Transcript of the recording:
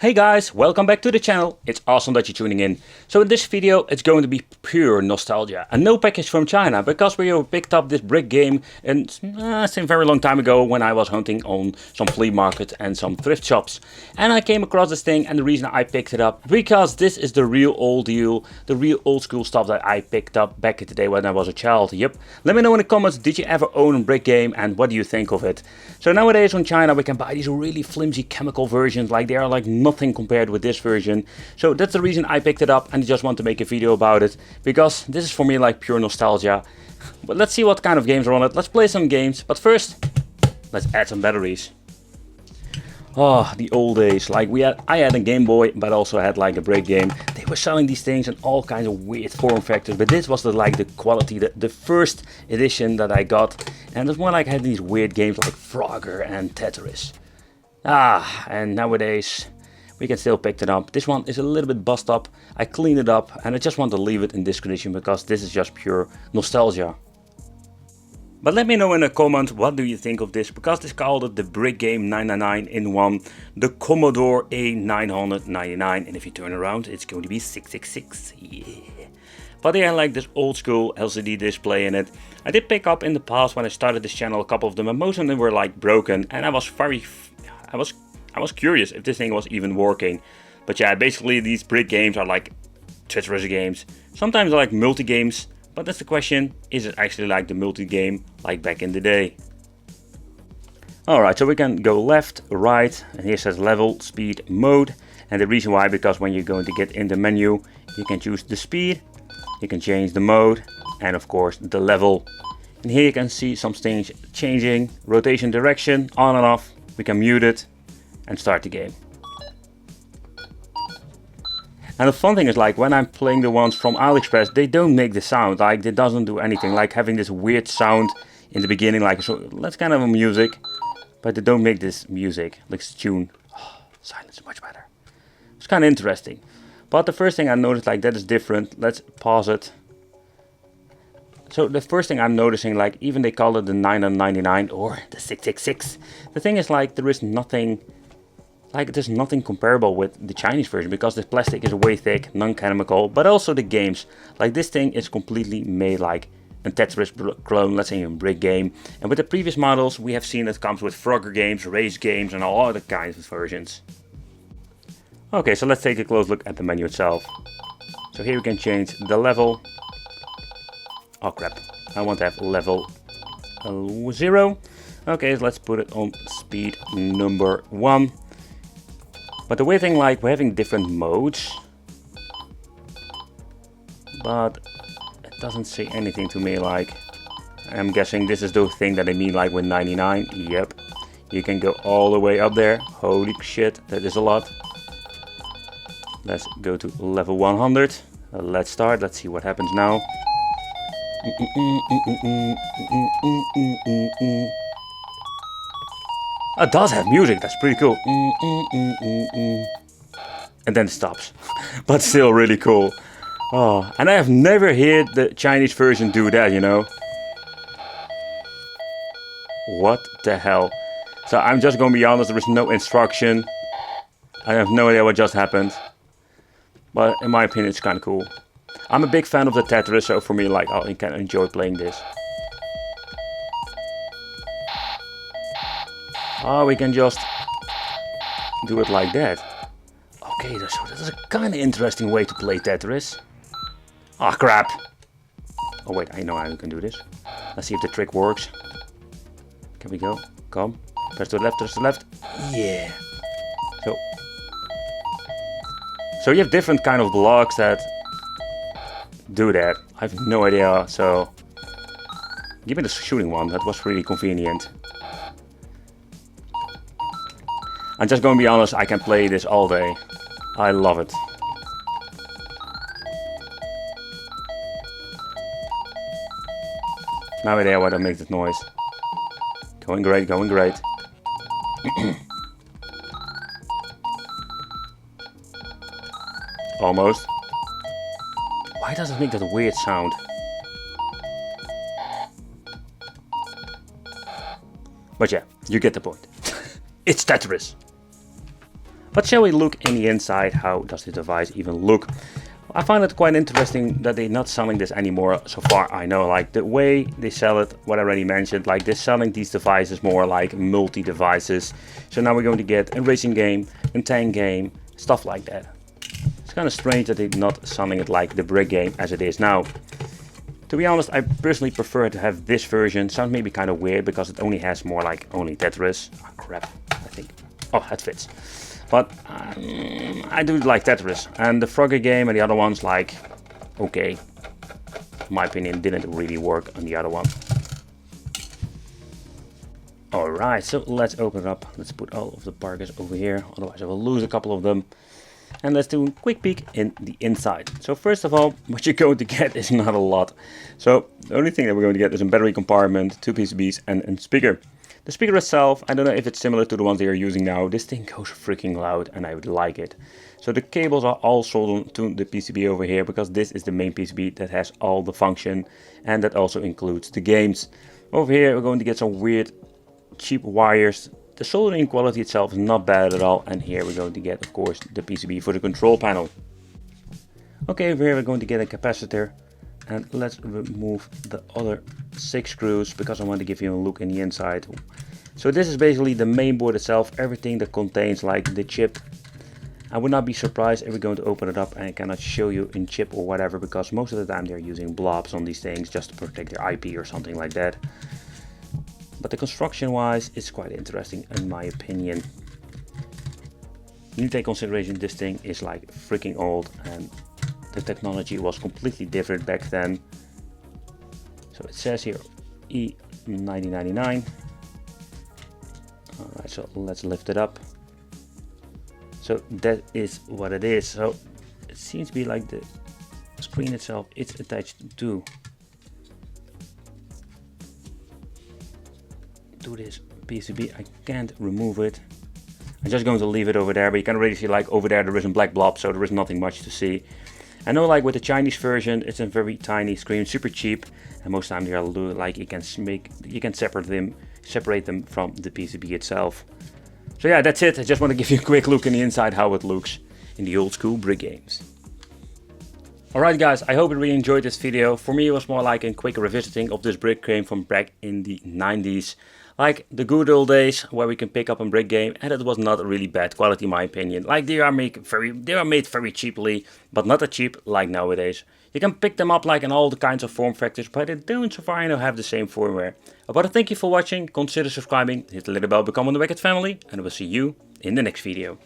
Hey guys, welcome back to the channel. It's awesome that you're tuning in. So in this video it's going to be pure nostalgia and no package from China, because we picked up this brick game and it's a very long time ago when I was hunting on some flea market and some thrift shops. And I came across this thing, and the reason I picked it up because this is the real old deal, the real old school stuff that I picked up back in the day when I was a child. Yep. Let me know in the comments, did you ever own a brick game and what do you think of it? So nowadays on China we can buy these really flimsy chemical versions, like they are like nothing compared with this version. So that's the reason I picked it up, and I just want to make a video about it because this is for me like pure nostalgia. But let's see what kind of games are on it. Let's play some games, but first let's add some batteries. Oh, the old days. Like I had a Game Boy, but also had like a brick game. They were selling these things in all kinds of weird form factors, but this was the quality, the first edition that I got. And it's more like I had these weird games like Frogger and Tetris. And nowadays we can still pick it up. This one is a little bit bust up. I cleaned it up and I just want to leave it in this condition because this is just pure nostalgia. But let me know in the comments what do you think of this, because this called it the Brick Game 999 in one, the Commodore A999, and if you turn around it's going to be 666. Yeah. But they had like this old school LCD display in it. I did pick up in the past when I started this channel a couple of them, and most of them were like broken, and I was curious if this thing was even working. But yeah, basically these brick games are like Tetris games. Sometimes they're like multi games. But that's the question, is it actually like the multi-game like back in the day? Alright, so we can go left, right, and here says level, speed, mode. And the reason why, because when you're going to get in the menu, you can choose the speed, you can change the mode, and of course the level. And here you can see some things changing, rotation direction, on and off. We can mute it and start the game. And the fun thing is, like when I'm playing the ones from AliExpress, they don't make the sound, like it doesn't do anything, like having this weird sound in the beginning, like so that's kind of a music, but they don't make this music, like this tune. Oh, silence is much better. It's kind of interesting. But the first thing I noticed, like that is different. Let's pause it. So the first thing I'm noticing, like even they call it the 999 or the 666. The thing is, like there is nothing. Like there's nothing comparable with the Chinese version, because the plastic is way thick, non-chemical, but also the games. Like this thing is completely made like a Tetris clone, let's say a brick game. And with the previous models we have seen it comes with Frogger games, race games and all other kinds of versions. Okay, so let's take a close look at the menu itself. So here we can change the level. Oh crap, I want to have level 0. Okay, so let's put it on speed number 1. But the weird thing, like we're having different modes, but it doesn't say anything to me. Like I'm guessing this is the thing that they mean like with 99. Yep, you can go all the way up there. Holy shit, that is a lot. Let's go to level 100. Let's start. Let's see what happens now. It does have music, that's pretty cool. And then it stops. But still really cool. Oh, and I have never heard the Chinese version do that, you know. What the hell? So I'm just gonna be honest, there is no instruction. I have no idea what just happened. But in my opinion, it's kind of cool. I'm a big fan of the Tetris, so for me, like, I can enjoy playing this. Oh, we can just do it like that. Okay, so this is a kind of interesting way to play Tetris. Ah, crap. Oh wait, I know how you can do this. Let's see if the trick works. Can we go? Come. Press to the left, press to the left. Yeah. So you have different kind of blocks that do that. I have no idea, so give me the shooting one, that was really convenient. I'm just gonna be honest, I can play this all day. I love it. No idea why that makes that noise. Going great, going great. Almost. Why does it make that weird sound? But yeah, you get the point. It's Tetris. But shall we look in the inside? How does the device even look? I find it quite interesting that they're not selling this anymore, so far I know. Like the way they sell it, what I already mentioned, like they're selling these devices more like multi-devices. So now we're going to get a racing game, a tank game, stuff like that. It's kind of strange that they're not selling it like the brick game as it is now. To be honest, I personally prefer to have this version. Sounds maybe kind of weird because it only has more like only Tetris. Oh crap, I think. Oh, that fits. But I do like Tetris, and the Frogger game and the other ones, like, okay, in my opinion, didn't really work on the other one. Alright, so let's open it up. Let's put all of the parkers over here, otherwise I will lose a couple of them. And let's do a quick peek in the inside. So first of all, what you're going to get is not a lot. So the only thing that we're going to get is a battery compartment, 2 PCBs and a speaker. The speaker itself, I don't know if it's similar to the ones they are using now. This thing goes freaking loud and I would like it. So the cables are all soldiered to the PCB over here because this is the main PCB that has all the function, and that also includes the games. Over here we're going to get some weird cheap wires. The soldering quality itself is not bad at all, and here we're going to get, of course, the PCB for the control panel. Okay, over here we're going to get a capacitor. And let's remove the other 6 screws because I want to give you a look in the inside. So this is basically the main board itself, everything that contains like the chip. I would not be surprised if we're going to open it up and I cannot show you in chip or whatever, because most of the time they're using blobs on these things just to protect their IP or something like that. But the construction wise, it's quite interesting in my opinion. You need to take consideration this thing is like freaking old, and the technology was completely different back then. So it says here E9099. Alright, so let's lift it up. So that is what it is. So it seems to be like the screen itself, it's attached to this PCB. I can't remove it. I'm just going to leave it over there, but you can already see like over there is a black blob, so there is nothing much to see. I know like with the Chinese version, it's a very tiny screen, super cheap, and most time they are like you can separate them from the PCB itself. So yeah, that's it. I just want to give you a quick look in the inside how it looks in the old school brick games. Alright guys, I hope you really enjoyed this video. For me it was more like a quick revisiting of this brick game from back in the 90s. Like the good old days where we can pick up a brick game, and it was not really bad quality in my opinion. Like they are made very cheaply, but not that cheap like nowadays. You can pick them up like in all the kinds of form factors, but they don't so far I know have the same firmware. I want to thank you for watching, consider subscribing, hit the little bell, become one of the Wicked family, and I will see you in the next video.